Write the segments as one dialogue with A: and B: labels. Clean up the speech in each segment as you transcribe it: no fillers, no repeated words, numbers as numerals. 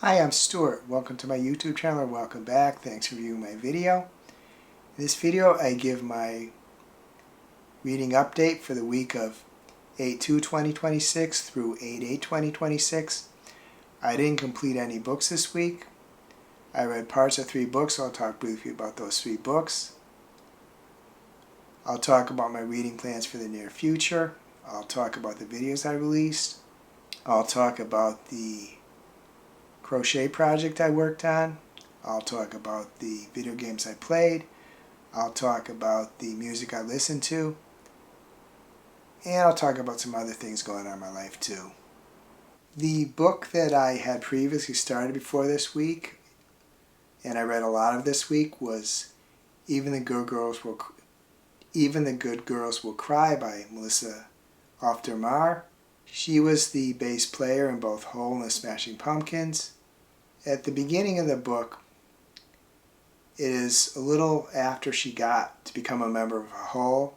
A: Hi, I'm Stuart. Welcome to my YouTube channel. Welcome back. Thanks for viewing my video. In this video, I give my reading update for the week of 8/2/2026 through 8/8/2026. I didn't complete any books this week. I read parts of 3 books, so I'll talk briefly about those 3 books. I'll talk about my reading plans for the near future. I'll talk about the videos I released. I'll talk about the crochet project I worked on. I'll talk about the video games I played. I'll talk about the music I listened to. And I'll talk about some other things going on in my life too. The book that I had previously started before this week, and I read a lot of this week, was Even the Good Girls Will Cry by Melissa Maur. She was the bass player in both Hole and the Smashing Pumpkins. At the beginning of the book, it is a little after she got to become a member of Hole.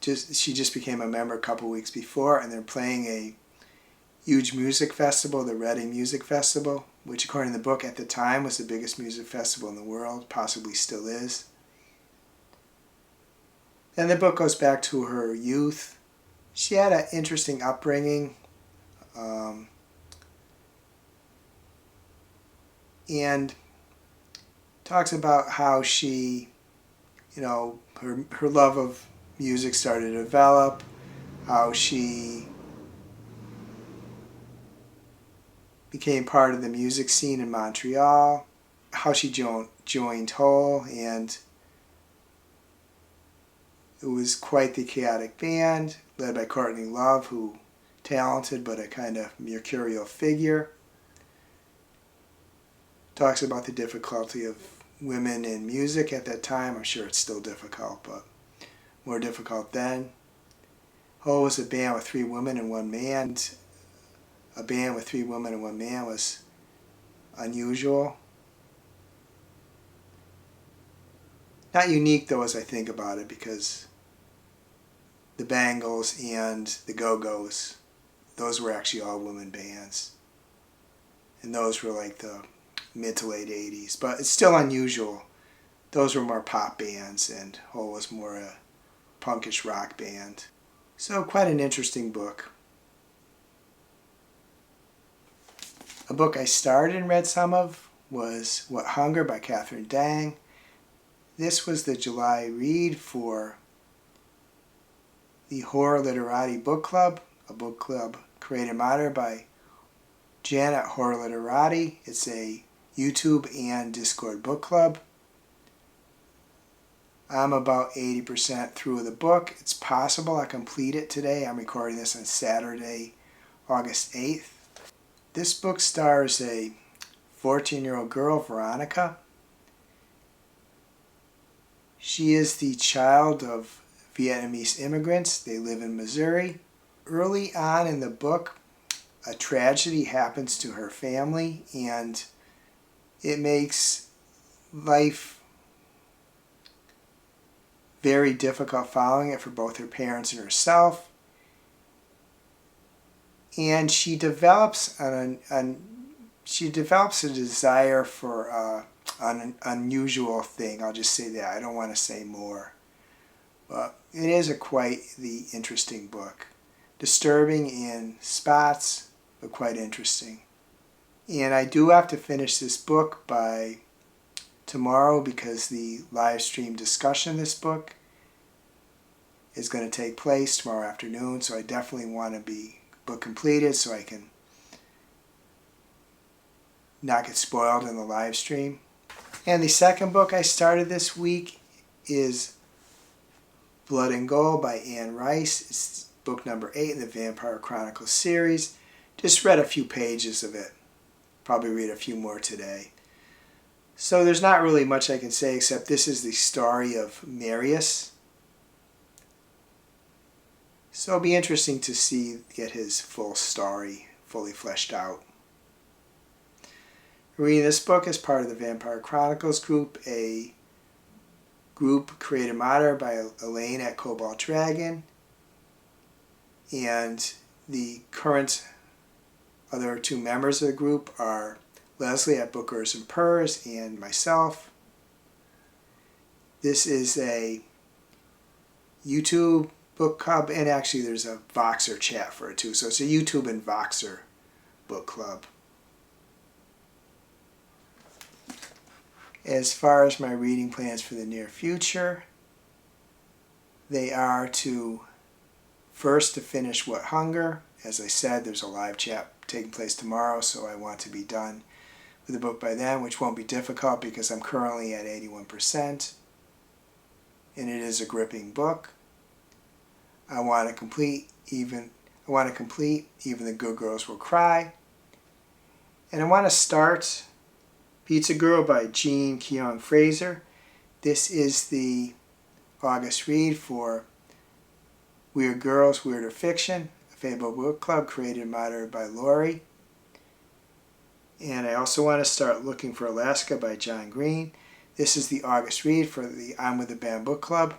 A: She just became a member a couple weeks before, and they're playing a huge music festival, the Reading Music Festival, which according to the book at the time was the biggest music festival in the world, possibly still is. Then the book goes back to her youth. She had an interesting upbringing, and talks about how she, her love of music started to develop, how she became part of the music scene in Montreal, how she joined Hole, and it was quite the chaotic band, led by Courtney Love, who talented but a kind of mercurial figure. Talks about the difficulty of women in music at that time. I'm sure it's still difficult, but more difficult then. Hole was a band with 3 women and 1 man. A band with 3 women and 1 man was unusual. Not unique though as I think about it, because the Bangles and the Go-Go's, those were actually all women bands. And those were like the mid to late 80s. But it's still unusual. Those were more pop bands, and Hole was more a punkish rock band. So quite an interesting book. A book I started and read some of was What Hunger by Catherine Dang. This was the July read for the Horror Literati Book Club, a book club created and monitored by Jan at Horror Literati. It's a YouTube and Discord book club. I'm about 80% through the book. It's possible I complete it today. I'm recording this on Saturday, August 8th. This book stars a 14-year-old girl, Veronica. She is the child of Vietnamese immigrants. They live in Missouri. Early on in the book, a tragedy happens to her family, and it makes life very difficult following it for both her parents and herself. And she develops a desire for an unusual thing. I'll just say that. I don't want to say more. But it is quite the interesting book. Disturbing in spots, but quite interesting. And I do have to finish this book by tomorrow, because the live stream discussion of this book is going to take place tomorrow afternoon. So I definitely want to be book completed so I can not get spoiled in the live stream. And the second book I started this week is Blood and Gold by Anne Rice. It's book number 8 in the Vampire Chronicles series. Just read a few pages of it. Probably read a few more today. So there's not really much I can say, except this is the story of Marius. So it'll be interesting to get his full story fully fleshed out. Reading this book as part of the Vampire Chronicles group, a group created and monitored by Elaine at Cobalt Dragon, and the current other 2 members of the group are Leslie at Bookers and Purrs, and myself. This is a YouTube book club, and actually there's a Voxer chat for it too. So it's a YouTube and Voxer book club. As far as my reading plans for the near future, they are to finish What Hunger. As I said, there's a live chat taking place tomorrow, so I want to be done with the book by then, which won't be difficult because I'm currently at 81%, and it is a gripping book. I want to complete Even the Good Girls Will Cry, and I want to start Pizza Girl by Jean Kyoung Frazier. This is the August read for Weird Girls, Weirder Fiction, a Fable book club created and moderated by Laurie. And I also want to start Looking for Alaska by John Green. This is the August read for the I'm with the Band book club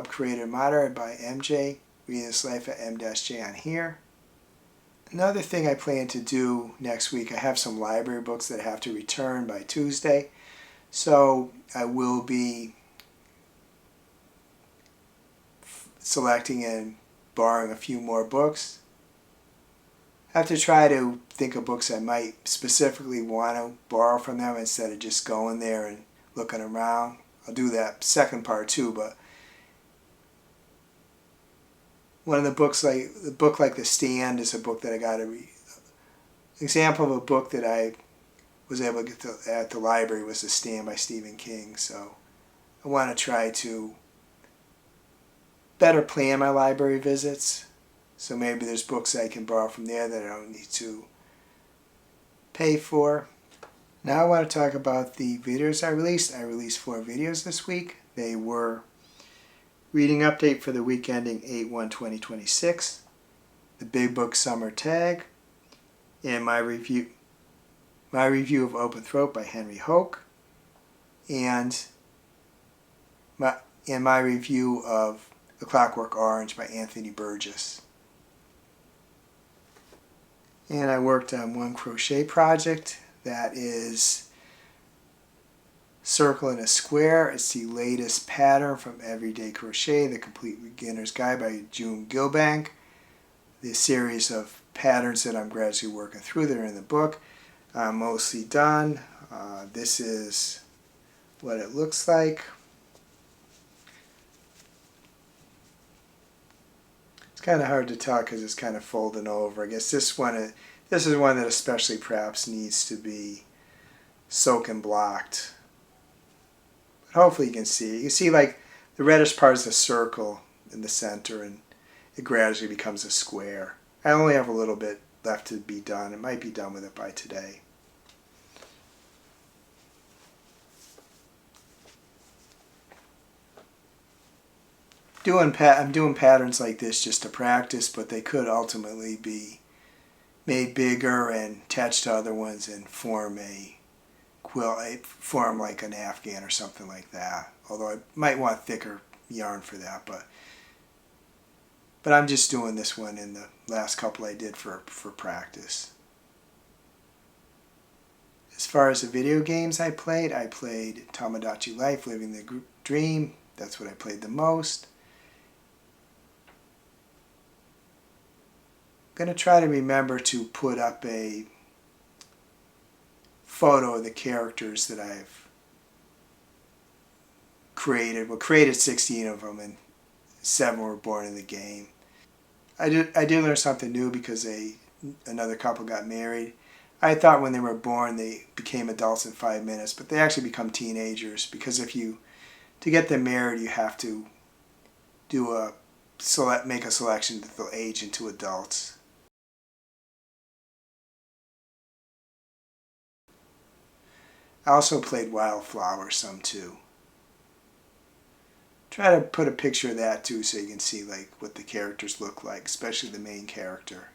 A: created and moderated by MJ. Reading This Life at M-J on here. Another thing I plan to do next week, I have some library books that I have to return by Tuesday. So I will be selecting and borrowing a few more books. I have to try to think of books I might specifically want to borrow from them instead of just going there and looking around. I'll do that second part too, but one of the books, like the book like The Stand, is a book that I got to read. Example of a book that I was able to get at the library was The Stand by Stephen King. So I want to try to better plan my library visits. So maybe there's books I can borrow from there that I don't need to pay for. Now I want to talk about the videos I released. I released 4 videos this week. They were Reading Update for the week ending 8/1/2026, the Big Book Summer Tag, and my review of Open Throat by Henry Hoke, and my review of The Clockwork Orange by Anthony Burgess. And I worked on one crochet project that is Circle in a Square. It's the latest pattern from Everyday Crochet, The Complete Beginner's Guide by June Gilbank. The series of patterns that I'm gradually working through that are in the book. I'm mostly done. This is what it looks like. It's kind of hard to tell because it's kind of folding over. I guess this is one that especially perhaps needs to be soak and blocked. But hopefully you can see. You can see like the reddish part is a circle in the center and it gradually becomes a square. I only have a little bit left to be done. It might be done with it by today. I'm doing patterns like this just to practice, but they could ultimately be made bigger and attached to other ones and form a quilt, form like an Afghan or something like that. Although I might want thicker yarn for that, but I'm just doing this one in the last couple I did for practice. As far as the video games I played Tomodachi Life, Living the Dream. That's what I played the most. I'm going to try to remember to put up a photo of the characters that I've created. Well, created 16 of them and 7 were born in the game. I did learn something new because another couple got married. I thought when they were born they became adults in 5 minutes, but they actually become teenagers because to get them married you have to make a selection that they'll age into adults. I also played Wildflower some too. Try to put a picture of that too so you can see like what the characters look like, especially the main character.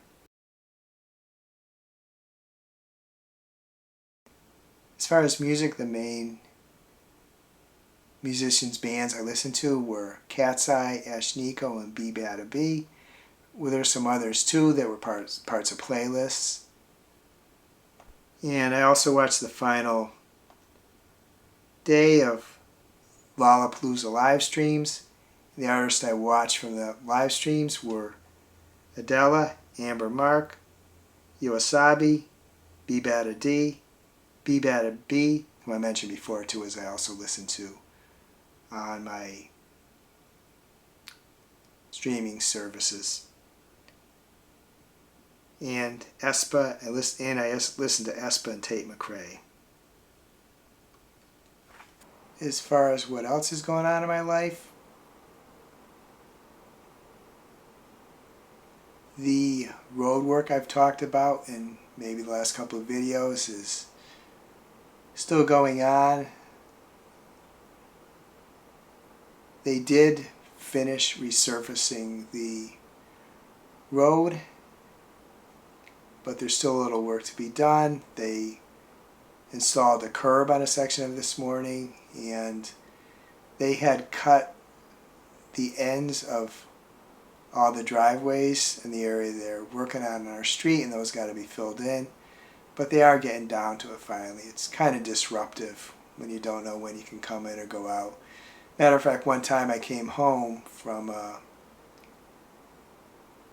A: As far as music, the main musicians' bands I listened to were Cat's Eye, Ash Nico, and B Bada B. Well, there's some others too that were parts of playlists. And I also watched the final day of Lollapalooza live streams. The artists I watched from the live streams were Adela, Amber Mark, Yoasabi, B-Bada D, B-Bada B, who I mentioned before too, as I also listened to on my streaming services. And Espa, I listened to Espa and Tate McRae. As far as what else is going on in my life, the road work I've talked about in maybe the last couple of videos is still going on. They did finish resurfacing the road, but there's still a little work to be done. They installed a curb on a section of this morning, and they had cut the ends of all the driveways in the area they're working on our street, and those got to be filled in. But they are getting down to it finally. It's kind of disruptive when you don't know when you can come in or go out. Matter of fact, one time I came home from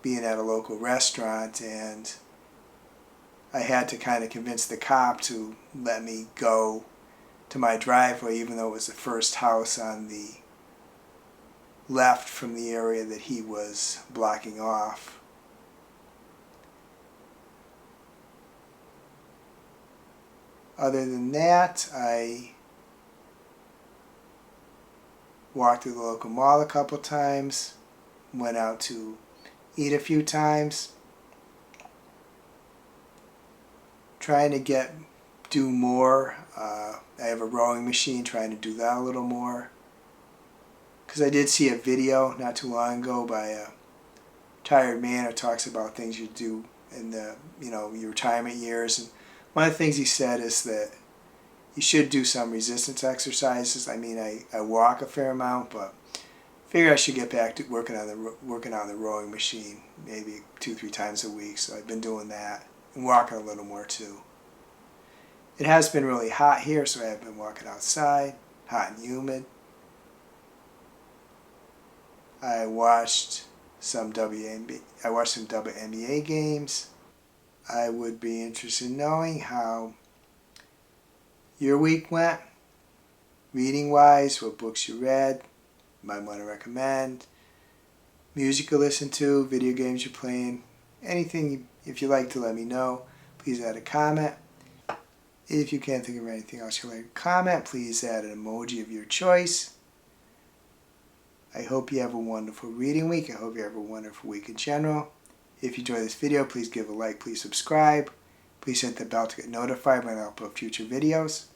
A: being at a local restaurant, and I had to kind of convince the cop to let me go to my driveway, even though it was the first house on the left from the area that he was blocking off. Other than that, I walked through the local mall a couple times, went out to eat a few times, trying to do more. I have a rowing machine, trying to do that a little more. Because I did see a video not too long ago by a retired man who talks about things you do in your retirement years. And one of the things he said is that you should do some resistance exercises. I mean, I walk a fair amount, but I figure I should get back to working on the rowing machine maybe 2-3 times a week. So I've been doing that and walking a little more too. It has been really hot here, so I have been walking outside, hot and humid. I watched some WNBA games. I would be interested in knowing how your week went, reading-wise, what books you read, might want to recommend, music you listen to, video games you're playing, anything. If you'd like to let me know, please add a comment. If you can't think of anything else you'd like to comment, please add an emoji of your choice. I hope you have a wonderful reading week. I hope you have a wonderful week in general. If you enjoy this video, please give a like, please subscribe. Please hit the bell to get notified when I upload future videos.